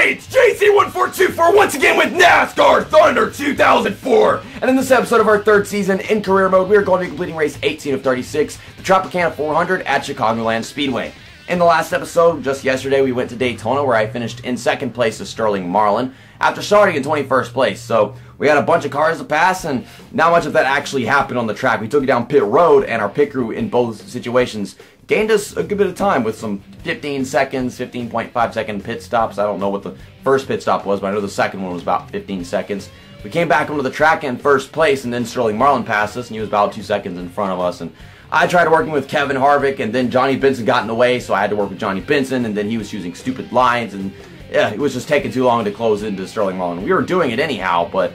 Hey, it's JC1424 once again with NASCAR Thunder 2004. And in this episode of our third season in career mode, we are going to be completing race 18 of 36, the Tropicana 400 at Chicagoland Speedway. In the last episode, just yesterday, we went to Daytona where I finished in second place to Sterling Marlin after starting in 21st place. So we had a bunch of cars to pass and not much of that actually happened on the track. We took it down pit road and our pit crew in both situations gained us a good bit of time with some 15 seconds, 15.5 second pit stops. I don't know what the first pit stop was, but I know the second one was about 15 seconds. We came back onto the track in first place, and then Sterling Marlin passed us, and he was about 2 seconds in front of us. And I tried working with Kevin Harvick, and then Johnny Benson got in the way, so I had to work with Johnny Benson, and then he was using stupid lines, and yeah, it was just taking too long to close into Sterling Marlin. We were doing it anyhow, but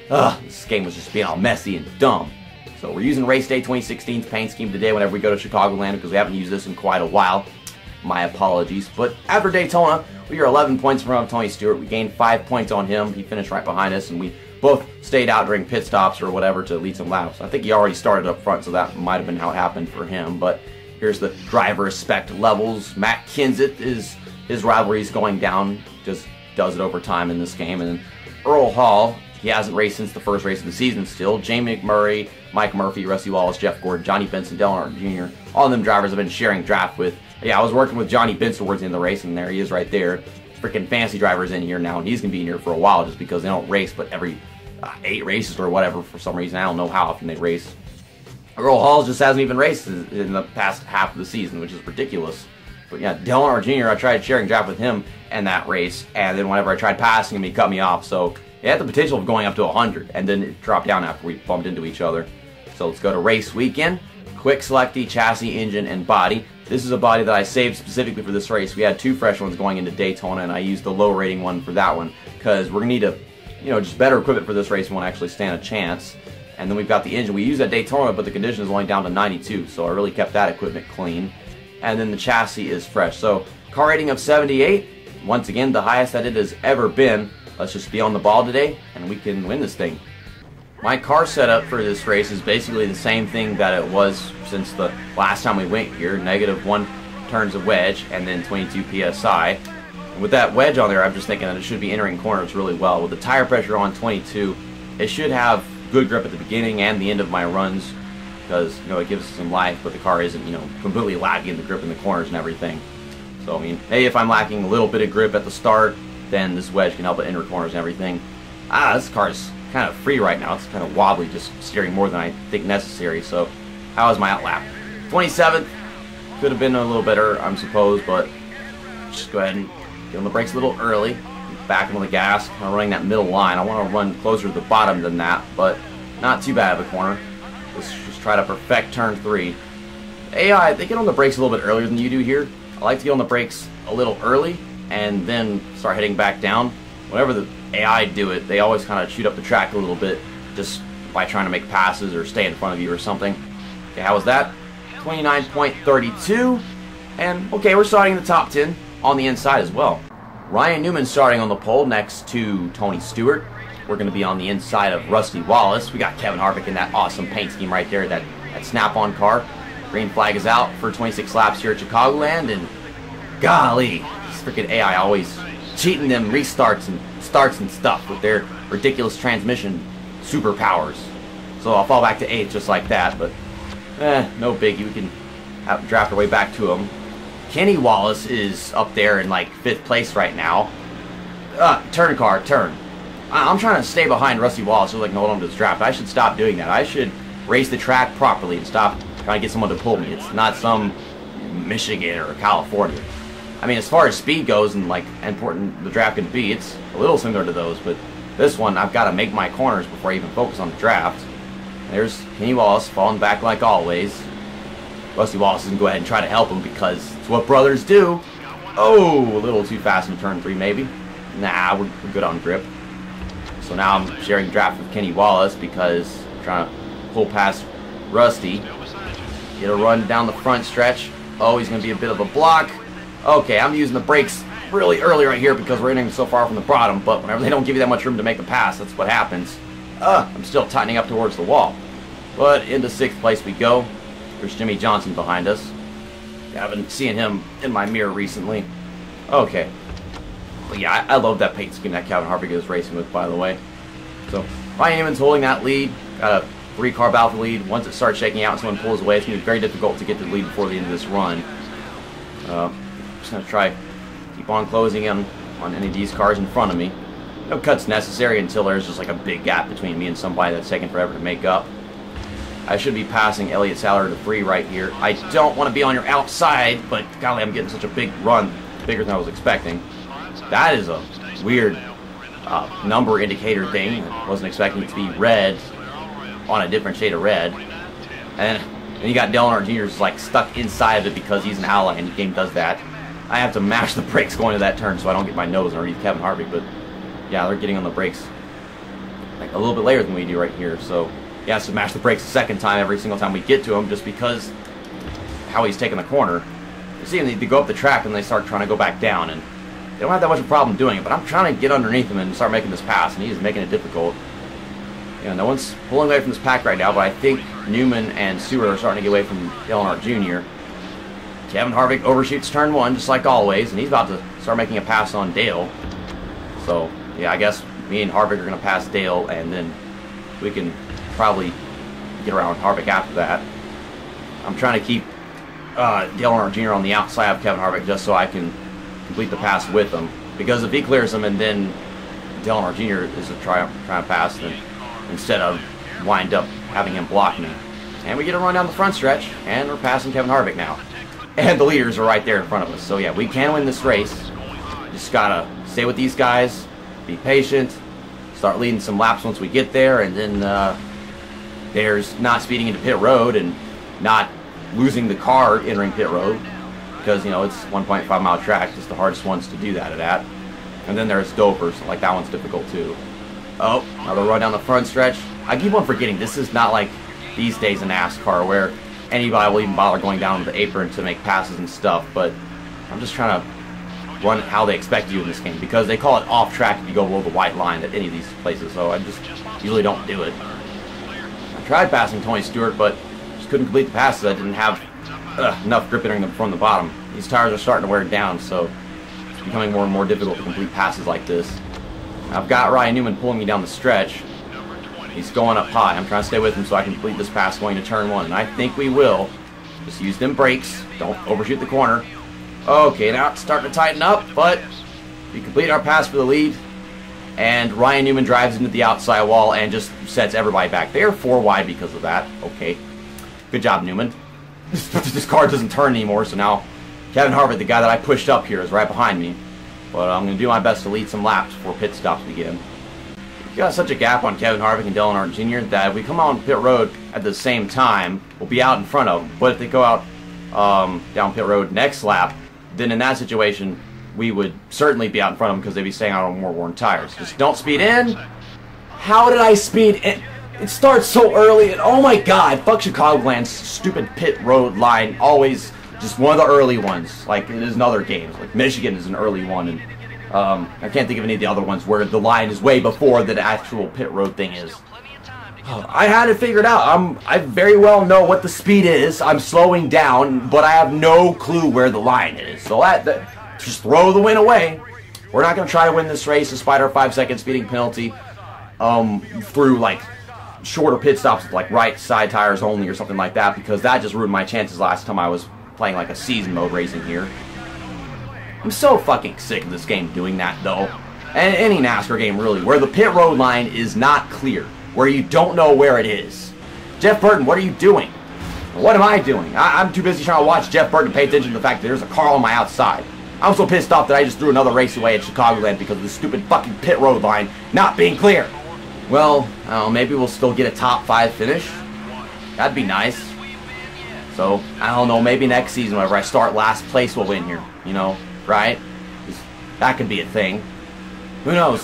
this game was just being all messy and dumb. So we're using Race Day 2016's paint scheme today whenever we go to Chicagoland because we haven't used this in quite a while. My apologies. But after Daytona, we are 11 points in front of Tony Stewart. We gained 5 points on him. He finished right behind us, and we both stayed out during pit stops or whatever to lead some laps. I think he already started up front, so that might have been how it happened for him. But here's the driver respect levels. Matt Kenseth is his rivalry is going down. Just does it over time in this game. And then Earl Hall, he hasn't raced since the first race of the season still. Jamie McMurray, Mike Murphy, Rusty Wallace, Jeff Gordon, Johnny Benson, Dale Earnhardt Jr. All of them drivers I've been sharing draft with. Yeah, I was working with Johnny Benson towards the end of the race, and there he is right there. Freaking fancy drivers in here now, and he's going to be in here for a while just because they don't race but every 8 races or whatever for some reason. I don't know how often they race. Earl Hall just hasn't even raced in the past half of the season, which is ridiculous. But yeah, Dale Earnhardt Jr., I tried sharing draft with him in that race, and then whenever I tried passing him, he cut me off. So it had the potential of going up to 100, and then it dropped down after we bumped into each other. So let's go to race weekend. Quick selectee, chassis, engine, and body. This is a body that I saved specifically for this race. We had 2 fresh ones going into Daytona, and I used the low rating one for that one because we're going to need just better equipment for this race. We won't actually stand a chance. And then we've got the engine. We used at Daytona, but the condition is only down to 92, so I really kept that equipment clean. And then the chassis is fresh. So car rating of 78. Once again, the highest that it has ever been. Let's just be on the ball today, and we can win this thing. My car setup for this race is basically the same thing that it was since the last time we went here. -1 turns of wedge, and then 22 PSI. And with that wedge on there, I'm just thinking that it should be entering corners really well. With the tire pressure on 22, it should have good grip at the beginning and the end of my runs because, it gives us some life, but the car isn't, completely lacking the grip in the corners and everything. So, I mean, hey, if I'm lacking a little bit of grip at the start, then this wedge can help it enter corners and everything. This car is kind of free right now. It's kind of wobbly, just steering more than I think necessary. So, how is my outlap? 27th. Could have been a little better, I'm suppose, but just go ahead and get on the brakes a little early. Back on the gas, kind of running that middle line. I want to run closer to the bottom than that, but not too bad of a corner. Let's just try to perfect turn 3. AI, they get on the brakes a little bit earlier than you do here. I like to get on the brakes a little early and then start heading back down. Whenever the AI do it, they always kind of shoot up the track a little bit just by trying to make passes or stay in front of you or something. Okay, how was that? 29.32. And, okay, we're starting in the top 10 on the inside as well. Ryan Newman starting on the pole next to Tony Stewart. We're going to be on the inside of Rusty Wallace. We got Kevin Harvick in that awesome paint scheme right there, that snap-on car. Green flag is out for 26 laps here at Chicagoland, and golly, this freaking AI always cheating them restarts and starts and stuff with their ridiculous transmission superpowers. So I'll fall back to 8th just like that, but no biggie. We can draft our way back to him. Kenny Wallace is up there in like 5th place right now. Turn car, turn. I'm trying to stay behind Rusty Wallace so I can hold on to this draft. I should stop doing that. I should race the track properly and stop trying to get someone to pull me. It's not some Michigan or California. I mean, as far as speed goes and like important the draft can be, it's a little similar to those, but this one I've got to make my corners before I even focus on the draft. There's Kenny Wallace falling back like always. Rusty Wallace is going to go ahead and try to help him because it's what brothers do. Oh, a little too fast in turn 3 maybe. Nah, we're good on grip. So now I'm sharing draft with Kenny Wallace because I'm trying to pull past Rusty. Get a run down the front stretch. Oh, he's going to be a bit of a block. Okay, I'm using the brakes really early right here because we're entering so far from the bottom, but whenever they don't give you that much room to make a pass, that's what happens. I'm still tightening up towards the wall. But into 6th place we go. There's Jimmy Johnson behind us. I haven't seen him in my mirror recently. Okay. But yeah, I love that paint scheme that Kevin Harvick is racing with, by the way. So Ryan Newman's holding that lead. Got a 3-car battle for the lead. Once it starts shaking out and someone pulls away, it's going to be very difficult to get to the lead before the end of this run. Just going to try keep on closing in on any of these cars in front of me. No cuts necessary until there's just like a big gap between me and somebody that's taking forever to make up. I should be passing Elliott Sadler to 3 right here. I don't want to be on your outside, but golly, I'm getting such a big run, bigger than I was expecting. That is a weird number indicator thing. I wasn't expecting it to be red on a different shade of red. And then you got Dale Earnhardt Jr. is like stuck inside of it because he's an ally and the game does that. I have to mash the brakes going to that turn so I don't get my nose underneath Kevin Harvick, but yeah, they're getting on the brakes like a little bit later than we do right here, so he has to mash the brakes a second time every single time we get to him just because how he's taking the corner. You see him, they go up the track and they start trying to go back down, and they don't have that much of a problem doing it, but I'm trying to get underneath him and start making this pass, and he's making it difficult. You know, no one's pulling away from this pack right now, but I think Newman and Stewart are starting to get away from Dale Earnhardt Jr. Kevin Harvick overshoots turn 1 just like always, and he's about to start making a pass on Dale. So yeah, I guess me and Harvick are going to pass Dale, and then we can probably get around Harvick after that. I'm trying to keep Dale Earnhardt Jr. on the outside of Kevin Harvick just so I can complete the pass with him. Because if he clears him and then Dale Earnhardt Jr. is trying to pass, then instead of wind up having him block me. And we get a run down the front stretch, and we're passing Kevin Harvick now. And the leaders are right there in front of us. So yeah, we can win this race. Just gotta stay with these guys, be patient, start leading some laps once we get there, and then there's not speeding into pit road and not losing the car entering pit road, because, you know, it's 1.5 mile track, just the hardest ones to do that at. And then there's dopers, like that one's difficult too. Oh, another run down the front stretch. I keep on forgetting this is not like these days in NASCAR where anybody will even bother going down to the apron to make passes and stuff, but I'm just trying to run how they expect you in this game, because they call it off track if you go below the white line at any of these places, so I just usually don't do it. I tried passing Tony Stewart, but just couldn't complete the passes. I didn't have enough grip entering them from the bottom. These tires are starting to wear down, so it's becoming more and more difficult to complete passes like this. I've got Ryan Newman pulling me down the stretch. He's going up high. I'm trying to stay with him so I can complete this pass going to turn 1, and I think we will. Just use them brakes. Don't overshoot the corner. Okay, now it's starting to tighten up, but we complete our pass for the lead, and Ryan Newman drives into the outside wall and just sets everybody back. They are 4 wide because of that. Okay, good job, Newman. This car doesn't turn anymore, so now Kevin Harvick, the guy that I pushed up here, is right behind me. But I'm going to do my best to lead some laps before pit stops begin. We've got such a gap on Kevin Harvick and Dale Earnhardt Jr. that if we come on pit road at the same time, we'll be out in front of them. But if they go out down pit road next lap, then in that situation, we would certainly be out in front of them because they'd be staying out on more worn tires. Just don't speed in. How did I speed in? It starts so early, and oh my god, fuck Chicagoland's stupid pit road line. Always just one of the early ones. Like, it is in other games. Like, Michigan is an early one, and I can't think of any of the other ones where the line is way before the actual pit road thing is. I had it figured out. I very well know what the speed is. I'm slowing down, but I have no clue where the line is. So just throw the win away. We're not going to try to win this race despite our 5-second speeding penalty through like shorter pit stops with like right side tires only or something like that, because that just ruined my chances last time I was playing like a season mode racing here. I'm so fucking sick of this game doing that though. And any NASCAR game really, where the pit road line is not clear, where you don't know where it is. Jeff Burton, what are you doing? What am I doing? I'm too busy trying to watch Jeff Burton to pay attention to the fact that there's a car on my outside. I'm so pissed off that I just threw another race away at Chicagoland because of this stupid fucking pit road line not being clear. Well, I don't know, maybe we'll still get a top 5 finish. That'd be nice. So, I don't know, maybe next season whenever I start last place we'll win here. You know, right? That could be a thing. Who knows?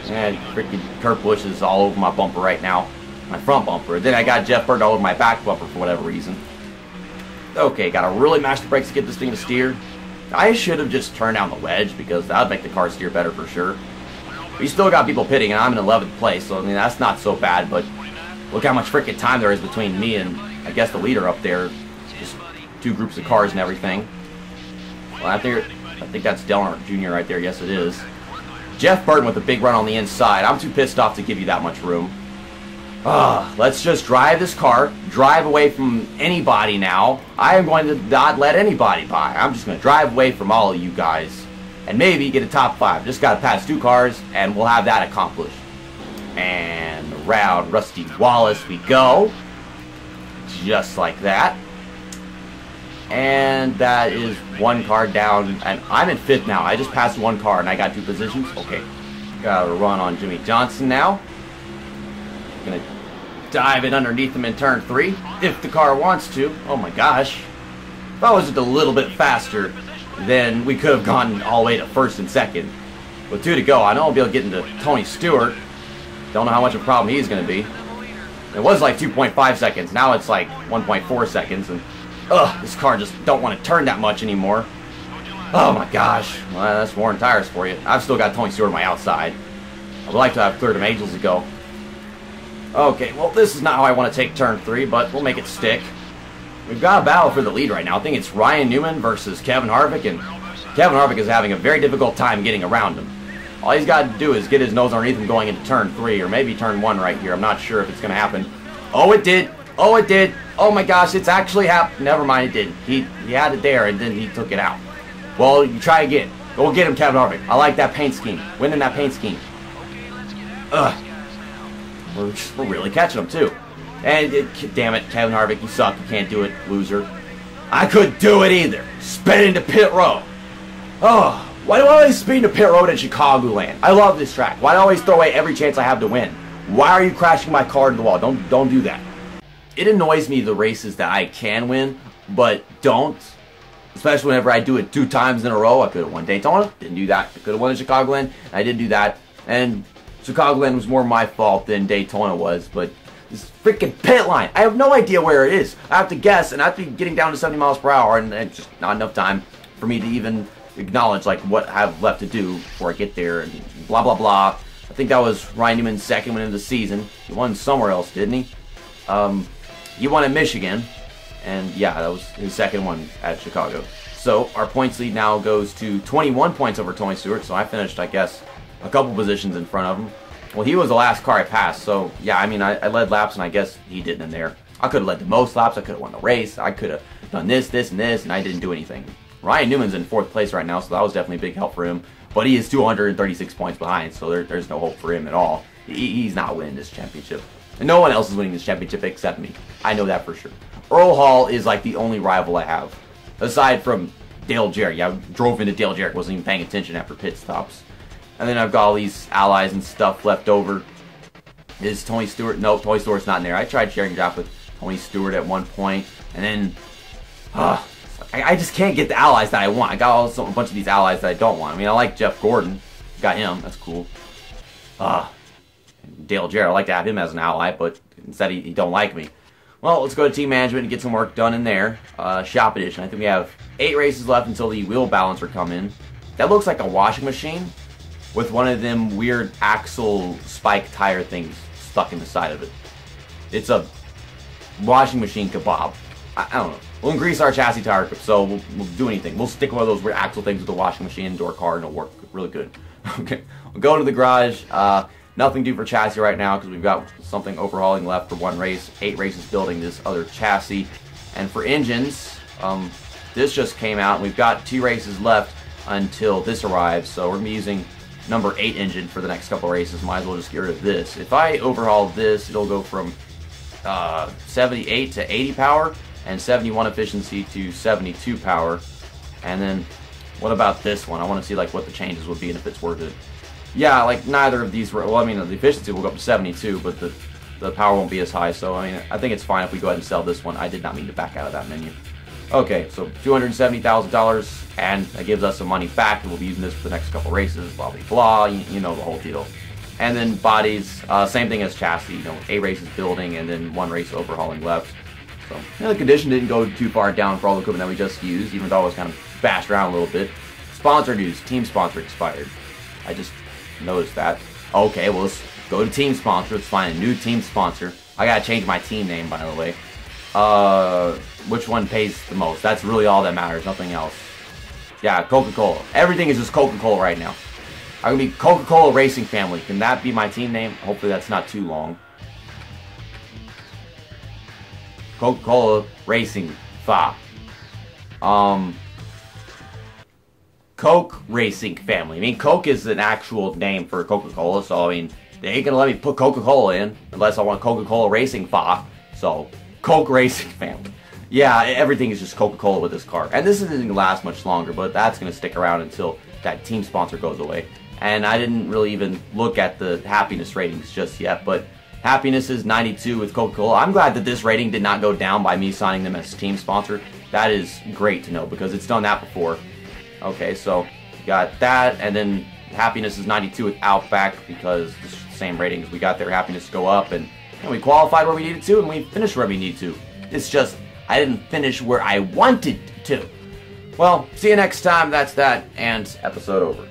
Yeah, freaking Kurt Busch is all over my bumper right now. My front bumper. Then I got Jeff Burton all over my back bumper for whatever reason. Okay, gotta really mash the brakes to get this thing to steer. I should have just turned down the wedge because that would make the car steer better for sure. We still got people pitting and I'm in 11th place, so I mean that's not so bad, but look how much freaking time there is between me and I guess the leader up there. Just 2 groups of cars and everything. Well, I figure I think that's Del Jr. right there. Yes, it is. Jeff Burton with a big run on the inside. I'm too pissed off to give you that much room. Let's just drive this car, drive away from anybody now. I am going to not let anybody by. I'm just going to drive away from all of you guys. And maybe get a top 5. Just got to pass 2 cars, and we'll have that accomplished. And around Rusty Wallace we go. Just like that. And that is 1 car down. And I'm in 5th now. I just passed 1 car, and I got 2 positions. Okay. Got a run on Jimmy Johnson now. Gonna dive it underneath him in turn 3 if the car wants to. Oh my gosh. If I was just a little bit faster, then we could have gone all the way to 1st and 2nd. With 2 to go, I know I'll be able to get into Tony Stewart. Don't know how much of a problem he's going to be. It was like 2.5 seconds. Now it's like 1.4 seconds. And this car just don't want to turn that much anymore. Oh my gosh. Well, that's worn tires for you. I've still got Tony Stewart on my outside. I would like to have cleared him ages ago. Okay, well, this is not how I want to take turn 3, but we'll make it stick. We've got a battle for the lead right now. I think it's Ryan Newman versus Kevin Harvick, and Kevin Harvick is having a very difficult time getting around him. All he's got to do is get his nose underneath him going into turn 3, or maybe turn 1 right here. I'm not sure if it's going to happen. Oh, it did. Oh, it did. Oh, my gosh, it's actually happened. Never mind, it didn't. He had it there, and then he took it out. Well, you try again. Go get him, Kevin Harvick. I like that paint scheme. Winning that paint scheme. We're really catching him, too. And, damn it, Kevin Harvick, you suck. You can't do it, loser. I couldn't do it either. Spin into pit road. Oh, why do I always speed into pit road in Chicagoland? I love this track. Why do I always throw away every chance I have to win? Why are you crashing my car into the wall? Don't do that. It annoys me the races that I can win, but don't. Especially whenever I do it 2 times in a row. I could have won Daytona. Didn't do that. I could have won in Chicagoland. I didn't do that. And Chicagoland was more my fault than Daytona was, but this freaking pit line, I have no idea where it is. I have to guess, and I have to be getting down to 70 miles per hour, and just not enough time for me to even acknowledge like what I have left to do before I get there, and blah, blah, blah. I think that was Ryan Newman's 2nd win of the season. He won somewhere else, didn't he? He won at Michigan, and yeah, that was his 2nd one at Chicago. So our points lead now goes to 21 points over Tony Stewart, so I finished, I guess, a couple positions in front of him. Well, he was the last car I passed, so yeah, I mean, I led laps, and I guess he didn't in there. I could have led the most laps, I could have won the race, I could have done this, this, and this, and I didn't do anything. Ryan Newman's in 4th place right now, so that was definitely a big help for him, but he is 236 points behind, so there's no hope for him at all. He's not winning this championship. And no one else is winning this championship except me. I know that for sure. Earl Hall is like the only rival I have, aside from Dale Jarrett. Yeah, I drove into Dale Jarrett, wasn't even paying attention after pit stops. And then I've got all these allies and stuff left over. Is Tony Stewart? No, Tony Stewart's not in there. I tried sharing draft with Tony Stewart at one point, and then I just can't get the allies that I want. I got a bunch of these allies that I don't want. I mean, I like Jeff Gordon. Got him. That's cool. Dale Jarrett, I like to have him as an ally, but instead he don't like me. Well, let's go to team management and get some work done in there. Shop edition. I think we have 8 races left until the wheel balancer come in. That looks like a washing machine with one of them weird axle spike tire things stuck in the side of it. It's a washing machine kebab. I don't know. We'll increase our chassis tire grip, so we'll do anything. We'll stick one of those weird axle things with the washing machine into our car, and it'll work really good. Okay, we'll go into the garage. Nothing due for chassis right now because we've got something overhauling left for 1 race. 8 races building this other chassis. And for engines, this just came out, and we've got 2 races left until this arrives. So we're going to be using number 8 engine for the next couple races. Might as well just get rid of this. If I overhaul this, it'll go from 78 to 80 power and 71 efficiency to 72 power. And then what about this one? I want to see like what the changes would be and if it's worth it. Yeah, like neither of these were, well, I mean, the efficiency will go up to 72, but the power won't be as high, so I mean, I think it's fine if we go ahead and sell this one. I did not mean to back out of that menu. Okay, so $270,000, and that gives us some money back, and we'll be using this for the next couple races, blah, blah, blah, you know the whole deal. And then bodies, same thing as chassis, you know, 8 races building, and then 1 race overhauling left. So, yeah, the condition didn't go too far down for all the equipment that we just used, even though it was kind of bashed around a little bit. Sponsor news, team sponsor expired. I just noticed that. Okay, well, let's go to team sponsor. Let's find a new team sponsor. I gotta change my team name, by the way. Which one pays the most? That's really all that matters, nothing else. Yeah, Coca-Cola. Everything is just Coca-Cola right now. I'm going to be Coca-Cola Racing Family. Can that be my team name? Hopefully that's not too long. Coca-Cola Racing Fa. Coke Racing Family. I mean, Coke is an actual name for Coca-Cola, so I mean, they ain't gonna let me put Coca-Cola in unless I want Coca-Cola Racing Fa. So, Coke Racing Family. Yeah, everything is just Coca-Cola with this car. And this isn't gonna last much longer, but that's gonna stick around until that team sponsor goes away. And I didn't really even look at the happiness ratings just yet, but happiness is 92 with Coca-Cola. I'm glad that this rating did not go down by me signing them as team sponsor. That is great to know because it's done that before. Okay, so got that, and then happiness is 92 with Outback because it's the same ratings. We got their happiness to go up, and we qualified where we needed to, and we finished where we needed to. It's just I didn't finish where I wanted to. Well, see you next time. That's that, and episode over.